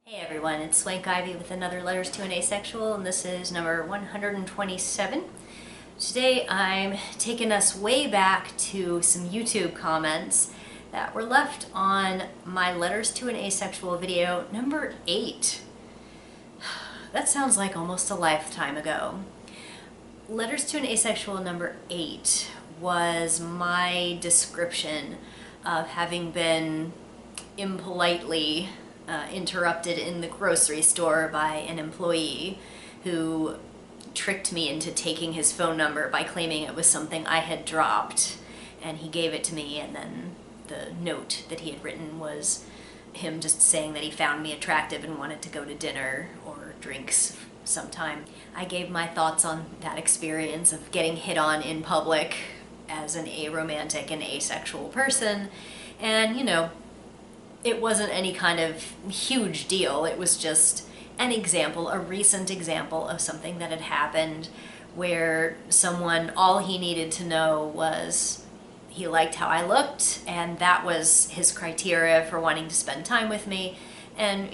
Hey everyone, it's Swank Ivy with another Letters to an Asexual, and this is number 127. Today I'm taking us way back to some YouTube comments that were left on my Letters to an Asexual video number 8. That sounds like almost a lifetime ago. Letters to an Asexual number 8 was my description of having been impolitely interrupted in the grocery store by an employee who tricked me into taking his phone number by claiming it was something I had dropped, and he gave it to me, and then the note that he had written was him just saying that he found me attractive and wanted to go to dinner or drinks sometime. I gave my thoughts on that experience of getting hit on in public as an aromantic and asexual person, and it wasn't any kind of huge deal. It was just an example, a recent example of something that had happened where someone, all he needed to know was he liked how I looked, and that was his criteria for wanting to spend time with me. And,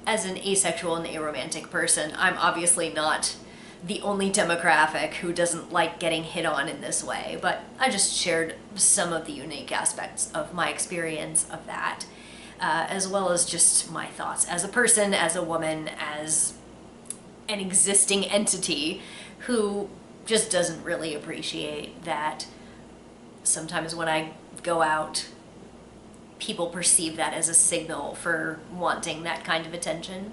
as an asexual and aromantic person, I'm obviously not the only demographic who doesn't like getting hit on in this way, but I just shared some of the unique aspects of my experience of that, as well as just my thoughts as a person, as a woman, as an existing entity who just doesn't really appreciate that sometimes when I go out, people perceive that as a signal for wanting that kind of attention.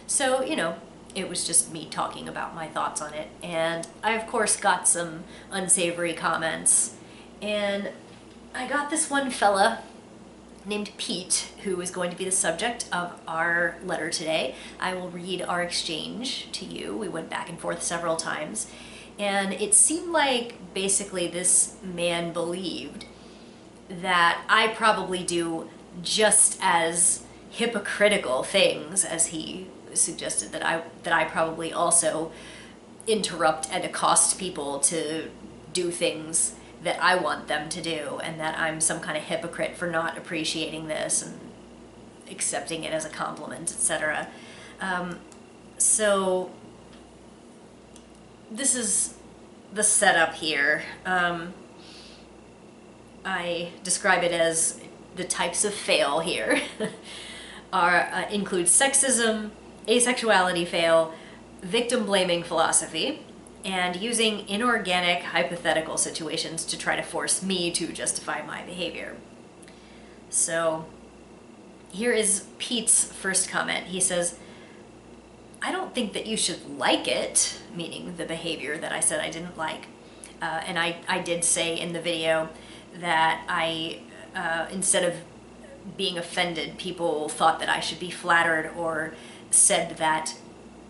So, it was just me talking about my thoughts on it. And I, of course, got some unsavory comments. And I got this one fella named Pete, who is going to be the subject of our letter today. I will read our exchange to you. We went back and forth several times. And it seemed like basically this man believed that I probably do just as hypocritical things as he suggested that I probably also interrupt and accost people to do things that I want them to do, and that I'm some kind of hypocrite for not appreciating this and accepting it as a compliment, etc. So this is the setup here. I describe it as the types of fail here include sexism, asexuality fail, victim-blaming philosophy, and using inorganic hypothetical situations to try to force me to justify my behavior. So here is Pete's first comment. He says, "I don't think that you should like it," meaning the behavior that I said I didn't like. And I did say in the video that I, instead of being offended, people thought that I should be flattered, or said that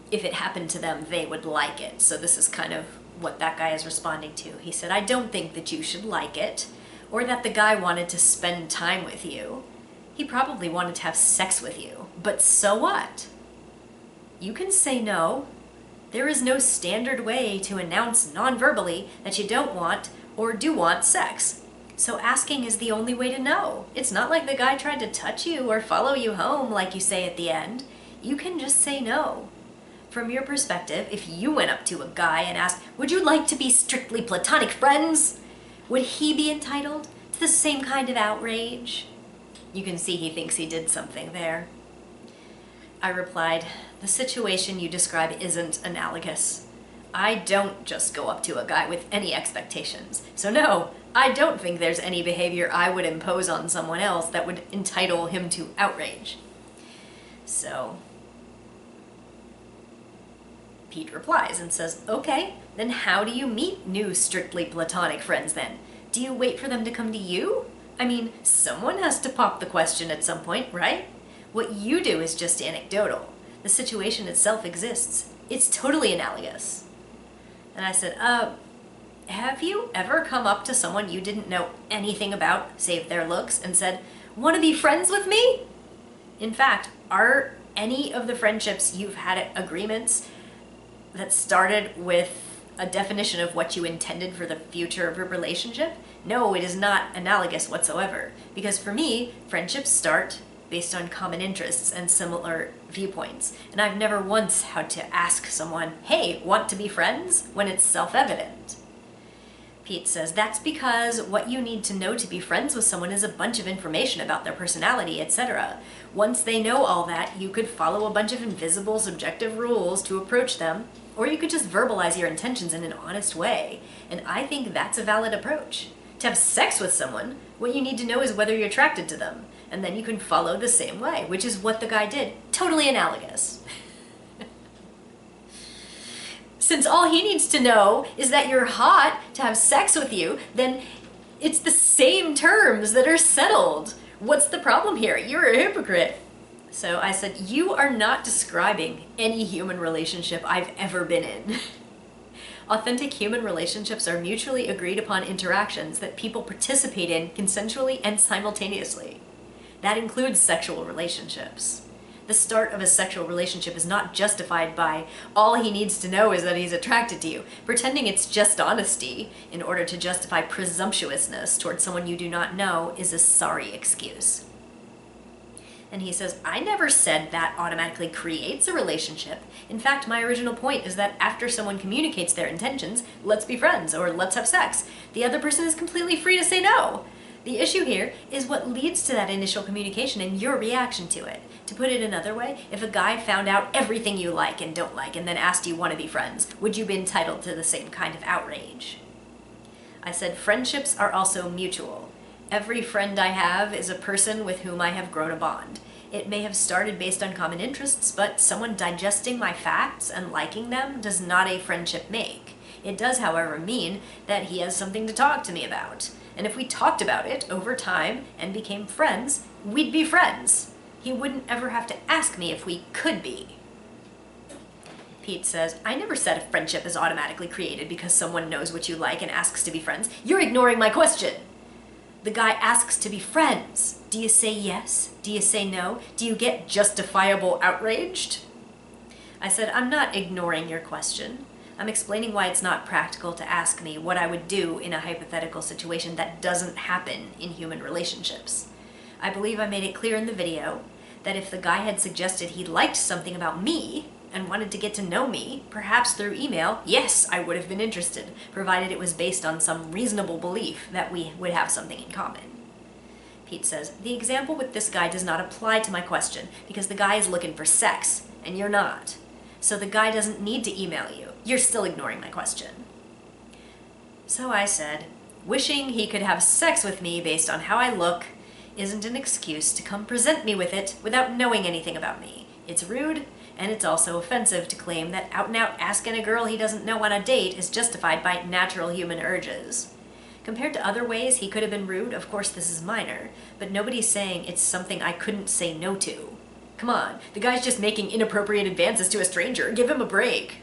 if it happened to them, they would like it. So this is kind of what that guy is responding to. He said, "I don't think that you should like it, or that the guy wanted to spend time with you. He probably wanted to have sex with you, but so what? You can say no. There is no standard way to announce non-verbally that you don't want or do want sex. So asking is the only way to know. It's not like the guy tried to touch you or follow you home like you say at the end. You can just say no. From your perspective, if you went up to a guy and asked, 'Would you like to be strictly platonic friends?' would he be entitled to the same kind of outrage?" You can see he thinks he did something there. I replied, "The situation you describe isn't analogous. I don't just go up to a guy with any expectations. So no, I don't think there's any behavior I would impose on someone else that would entitle him to outrage." So Pete replies and says, "Okay, then how do you meet new strictly platonic friends then? Do you wait for them to come to you? I mean, someone has to pop the question at some point, right? What you do is just anecdotal. The situation itself exists. It's totally analogous." And I said, have you ever come up to someone you didn't know anything about, save their looks, and said, 'Want to be friends with me?' In fact, are any of the friendships you've had agreements that started with a definition of what you intended for the future of a relationship? No, it is not analogous whatsoever. Because for me, friendships start based on common interests and similar viewpoints. And I've never once had to ask someone, hey, want to be friends? When it's self-evident. Pete says, that's because what you need to know to be friends with someone is a bunch of information about their personality, etc. Once they know all that, you could follow a bunch of invisible, subjective rules to approach them, or you could just verbalize your intentions in an honest way. And I think that's a valid approach. To have sex with someone, what you need to know is whether you're attracted to them, and then you can follow the same way, which is what the guy did. Totally analogous. Since all he needs to know is that you're hot to have sex with you, then it's the same terms that are settled. What's the problem here? You're a hypocrite. So I said, you are not describing any human relationship I've ever been in. Authentic human relationships are mutually agreed upon interactions that people participate in consensually and simultaneously. That includes sexual relationships. The start of a sexual relationship is not justified by all he needs to know is that he's attracted to you. Pretending it's just honesty in order to justify presumptuousness towards someone you do not know is a sorry excuse. And he says, I never said that automatically creates a relationship. In fact, my original point is that after someone communicates their intentions, let's be friends or let's have sex, the other person is completely free to say no. The issue here is what leads to that initial communication and your reaction to it. To put it another way, if a guy found out everything you like and don't like and then asked you want to be friends, would you be entitled to the same kind of outrage? I said, friendships are also mutual. Every friend I have is a person with whom I have grown a bond. It may have started based on common interests, but someone digesting my facts and liking them does not a friendship make. It does, however, mean that he has something to talk to me about. And if we talked about it over time and became friends, we'd be friends. He wouldn't ever have to ask me if we could be. Pete says, I never said a friendship is automatically created because someone knows what you like and asks to be friends. You're ignoring my question. The guy asks to be friends. Do you say yes? Do you say no? Do you get justifiable outraged? I said, I'm not ignoring your question. I'm explaining why it's not practical to ask me what I would do in a hypothetical situation that doesn't happen in human relationships. I believe I made it clear in the video that if the guy had suggested he liked something about me and wanted to get to know me, perhaps through email, yes, I would have been interested, provided it was based on some reasonable belief that we would have something in common. Pete says, the example with this guy does not apply to my question because the guy is looking for sex and you're not. So the guy doesn't need to email you. You're still ignoring my question. So I said, wishing he could have sex with me based on how I look isn't an excuse to come present me with it without knowing anything about me. It's rude, and it's also offensive to claim that out-and-out asking a girl he doesn't know on a date is justified by natural human urges. Compared to other ways he could have been rude, of course this is minor, but nobody's saying it's something I couldn't say no to. Come on, the guy's just making inappropriate advances to a stranger. Give him a break.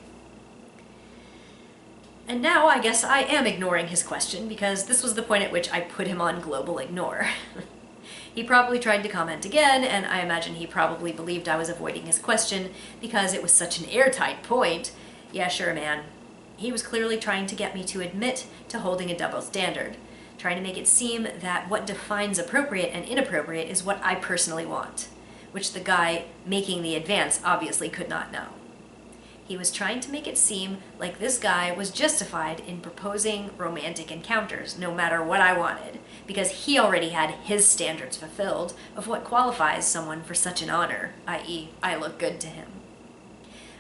And now I guess I am ignoring his question because this was the point at which I put him on global ignore. He probably tried to comment again, and I imagine he probably believed I was avoiding his question because it was such an airtight point. Yeah, sure, man. He was clearly trying to get me to admit to holding a double standard, trying to make it seem that what defines appropriate and inappropriate is what I personally want, which the guy making the advance obviously could not know. He was trying to make it seem like this guy was justified in proposing romantic encounters, no matter what I wanted, because he already had his standards fulfilled of what qualifies someone for such an honor, i.e., I look good to him.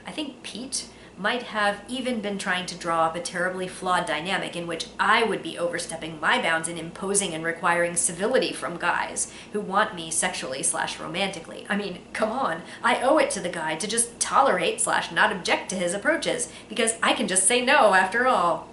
I think Pete might have even been trying to draw up a terribly flawed dynamic in which I would be overstepping my bounds and imposing and requiring civility from guys who want me sexually/romantically. I mean, come on, I owe it to the guy to just tolerate/not object to his approaches, because I can just say no after all.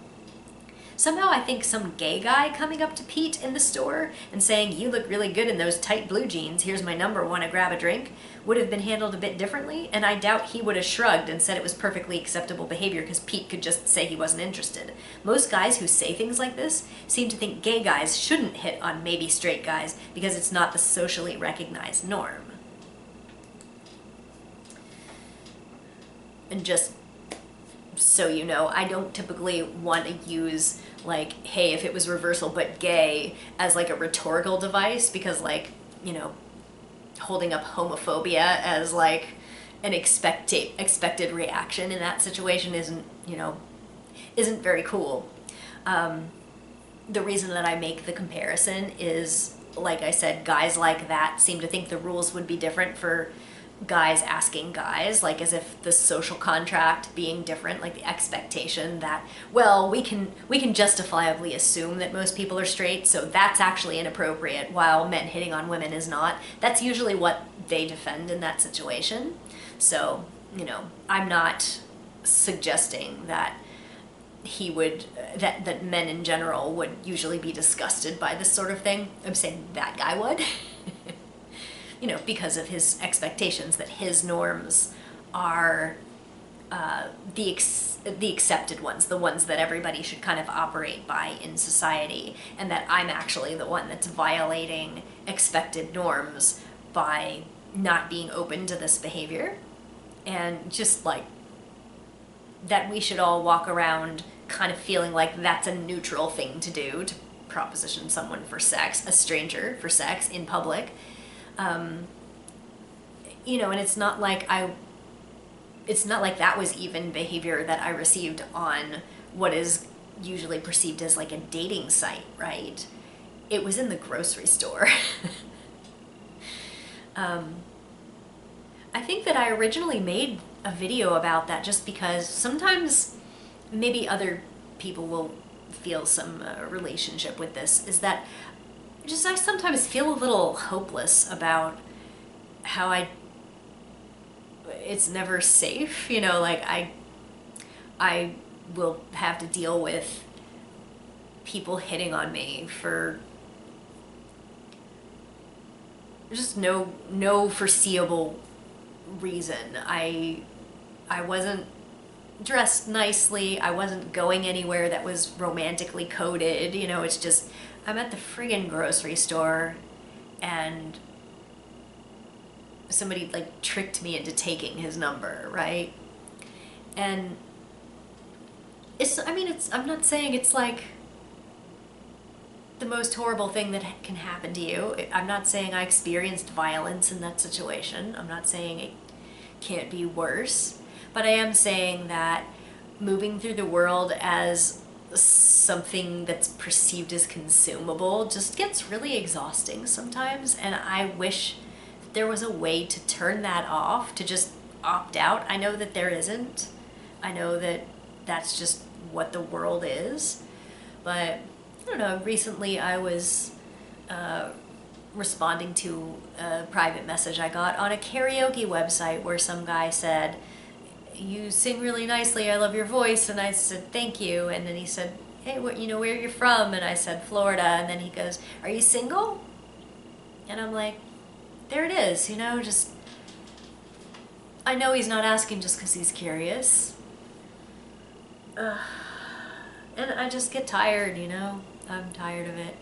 Somehow I think some gay guy coming up to Pete in the store and saying, you look really good in those tight blue jeans, here's my number, want to grab a drink, would have been handled a bit differently, and I doubt he would have shrugged and said it was perfectly acceptable behavior because Pete could just say he wasn't interested. Most guys who say things like this seem to think gay guys shouldn't hit on maybe straight guys because it's not the socially recognized norm. And just so you know, I don't typically want to use like, hey, if it was reversal but gay as like a rhetorical device because, like, you know, holding up homophobia as like an expected reaction in that situation isn't very cool. The reason that I make the comparison is, like I said, guys like that seem to think the rules would be different for guys asking guys, like as if the social contract being different, like the expectation that, well, we can justifiably assume that most people are straight, so that's actually inappropriate, while men hitting on women is not. That's usually what they defend in that situation. So, I'm not suggesting that that men in general would usually be disgusted by this sort of thing. I'm saying that guy would. Because of his expectations that his norms are the accepted ones, the ones that everybody should kind of operate by in society, and that I'm actually the one that's violating expected norms by not being open to this behavior. And just like that we should all walk around kind of feeling like that's a neutral thing to do, to proposition someone for sex, a stranger for sex in public. And it's not like that was even behavior that I received on what is usually perceived as like a dating site, right? It was in the grocery store. I think that I originally made a video about that just because sometimes maybe other people will feel some relationship with this, is that I sometimes feel a little hopeless about how it's never safe, like I will have to deal with people hitting on me for just no foreseeable reason. I wasn't dressed nicely. I wasn't going anywhere that was romantically coded. It's just, I'm at the friggin' grocery store and somebody like tricked me into taking his number, right? And I'm not saying it's like the most horrible thing that can happen to you. I'm not saying I experienced violence in that situation. I'm not saying it can't be worse. But I am saying that moving through the world as something that's perceived as consumable just gets really exhausting sometimes. And I wish there was a way to turn that off, to just opt out. I know that there isn't. I know that that's just what the world is. But I don't know, recently I was responding to a private message I got on a karaoke website where some guy said, "You sing really nicely, I love your voice." And I said, "Thank you." And then he said, "Hey, where are you from?" And I said, "Florida." And then he goes, "Are you single?" And I'm like, there it is, just, I know he's not asking just because he's curious. And I just get tired, I'm tired of it.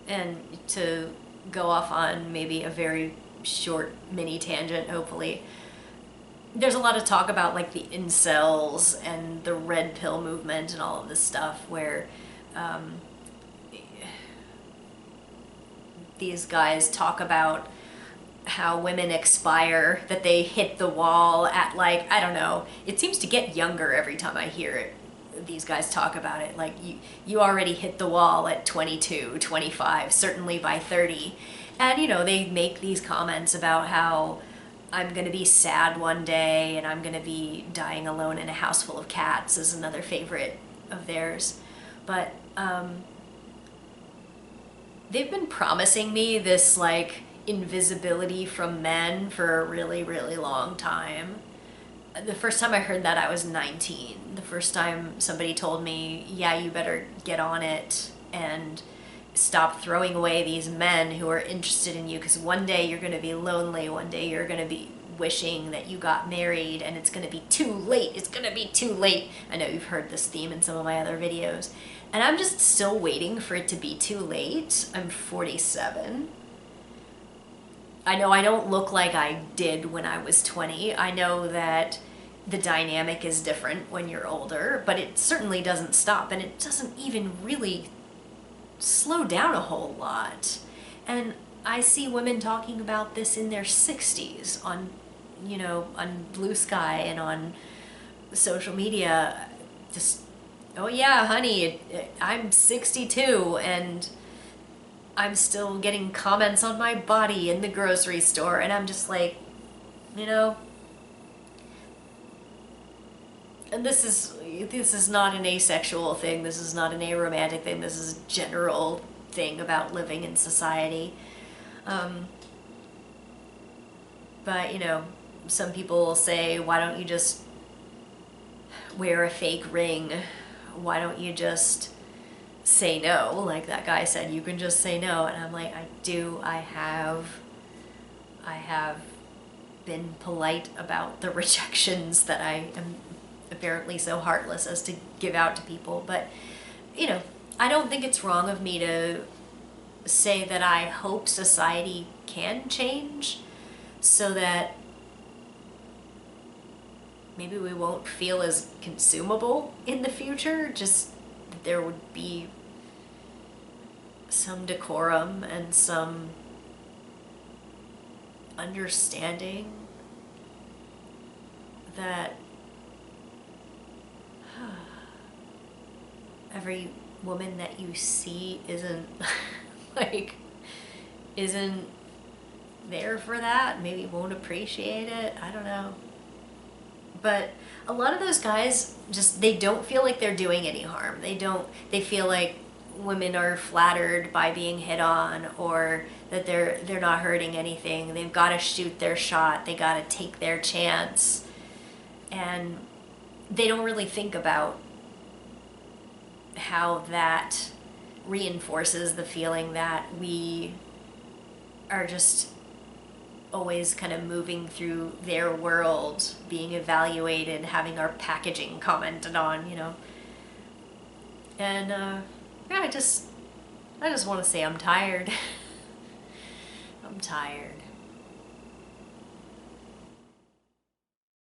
And to go off on maybe a very short mini tangent, hopefully, there's a lot of talk about like the incels and the red pill movement and all of this stuff where these guys talk about how women expire, that they hit the wall at like, I don't know, it seems to get younger every time I hear it. These guys talk about it like you already hit the wall at 22, 25, certainly by 30. And they make these comments about how I'm gonna be sad one day and I'm gonna be dying alone in a house full of cats is another favorite of theirs. But they've been promising me this like invisibility from men for a really, really long time. The first time I heard that I was 19. The first time somebody told me, yeah, you better get on it and stop throwing away these men who are interested in you, because one day you're going to be lonely, one day you're going to be wishing that you got married and it's going to be too late. It's going to be too late. I know you've heard this theme in some of my other videos. And I'm just still waiting for it to be too late. I'm 47. I know I don't look like I did when I was 20. I know that the dynamic is different when you're older, but it certainly doesn't stop, and it doesn't even really slow down a whole lot. And I see women talking about this in their 60s on, you know, on Blue Sky and on social media. Just, oh yeah, honey, I'm 62 and I'm still getting comments on my body in the grocery store. And I'm just like, you know, and this is not an asexual thing. This is not an aromantic thing. This is a general thing about living in society. But, you know, some people will say, why don't you just wear a fake ring? Why don't you just say no? Like that guy said, you can just say no. And I'm like, I have been polite about the rejections that I am apparently so heartless as to give out to people. But, you know, I don't think it's wrong of me to say that I hope society can change so that maybe we won't feel as consumable in the future, just that there would be some decorum and some understanding that every woman that you see isn't isn't there for that, maybe won't appreciate it, I don't know. But a lot of those guys just, they don't feel like they're doing any harm. They feel like women are flattered by being hit on, or that they're not hurting anything. They've got to shoot their shot. They got to take their chance. And they don't really think about how that reinforces the feeling that we are just always kind of moving through their world, being evaluated, having our packaging commented on, you know. And yeah, I just want to say I'm tired. I'm tired.